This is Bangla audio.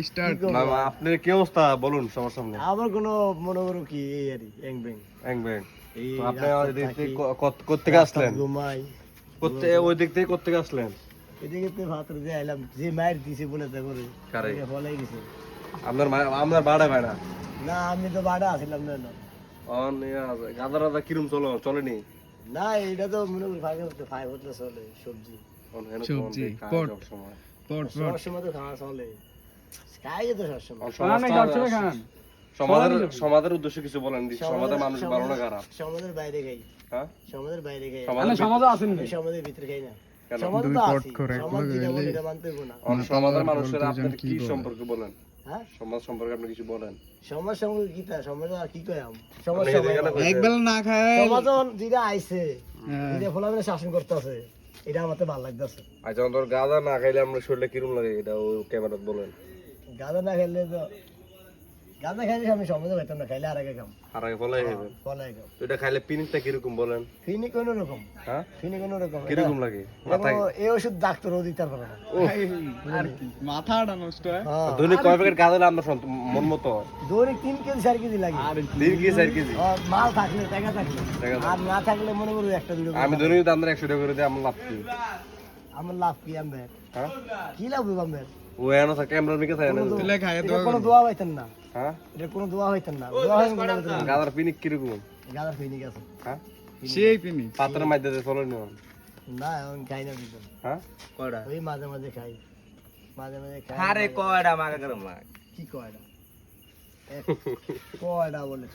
স্টার্ট। না আপনার কি অবস্থা বলুন সবার সামনে। আমার কোনো মনে করো কি এই আর এং বেং ব্যাং ব্যাং। এই তো আপনি রাস্তায় ওই দিক থাকি, থেকে কোত্থেকে আসলেন? ঘুমাই ওই দিক থেকে কোত্থেকে আসলেন? এদিকে তো ভাতরে যে আইলাম যে মায়ের দিছে বলে তা করে কারে? ফলাই গেছে আপনার বাড়া ভাই না না আমি তো বাড়া আসলাম না গাদা রাদা কিরম চলেনি? না এটা তো মনে করি ফাইভ হতে চলে সবজি সবজি, পট। সময় পট পট। সবসময় তো খাওয়া চলে খাই তো সবসময় সমাজের উদ্দেশ্যে কিছু বলেন। সমাজের মানুষ ভালো না খারাপ? সমাজের বাইরে খাই হ্যাঁ সমাজের বাইরে খাই সমাজের ভিতরে খাই না কেন? সমাজ দুই তো পট আছি করে সমাজ একলগে যেটা বলে হইলে- এটা মানতে হইবো না সমাজের মানুষের বলতে আপনার যেন কি কি বলে? সম্পর্কে বলেন? হ্যাঁ সমাজ সম্পর্কে আপনি কিছু বলেন? সমাজ সঙ্গে কি তা সমাজ আর কি কই সমাজ আপনি সবাই এখানে ভালো। এক বেলা না খায়। সমাজ যেটা আইছে হ্যাঁ। যেটা ফলাফলে শাসন করতেছে এটা আমাতে ভালো লাগতেছে আচ্ছা তোর গাঁদা না খাইলে আমরা শরীরে কিরম লাগে এটা ও ক্যামেরাত বলেন। গাঁদা না খেলে তো গাঁদা খাইলে আমি সমাজে পাইতাম না খাইলে আর আগে কাম আর আগে ফলাই হবে। ফলাই কাম তো এটা খাইলে পিনিকটা কিরকম বলেন? ফিনি কোনো রকম হ্যাঁ ফিনি কোনো রকম কিরকম লাগে? মাথায় এই ওষুধ ডাক্তারও দিতে পারে না আর কি মাথাটা নষ্ট হয়। হ্যাঁ। দৈনিক কয় প্যাকেট গাঁদা হলে আপনার মন মতো? দৈনিক 3 কেজি 4 কেজি লাগে আর 3 কেজি 4 কেজি? মাল থাকলে টাকা থাকলে টাকা থাকলে। আর না থাকলে মনে করো একটা দুটো করে আমি খাবো। দৈনিক দাম 100 টাকা করে দিই, আমার লাভ কি? আমার লাভ কি আমার হ্যাঁ কি লাভ হবে আমার ও এনো থাকে ক্যামেরার মিকে থাকে না। তুলে খায় তো। এটা কোনো দোয়া হইতেন না হ্যাঁ এটা কোনো দোয়া হইতেন না দোয়া হয় মনে হতো না গাঁদার পিনিক কিরকম? গাদার ফিনি গেছে হ্যাঁ সেই পিনি। পাত্রের মধ্যে দিয়ে চলে নিও। না এখন খাই না দিতাম হ্যাঁ ওই মাঝে মাঝে খাই মাঝে মাঝে খাই আরে কয়টা মাকে গরম লাগে কি কয়টা কয়টা বলে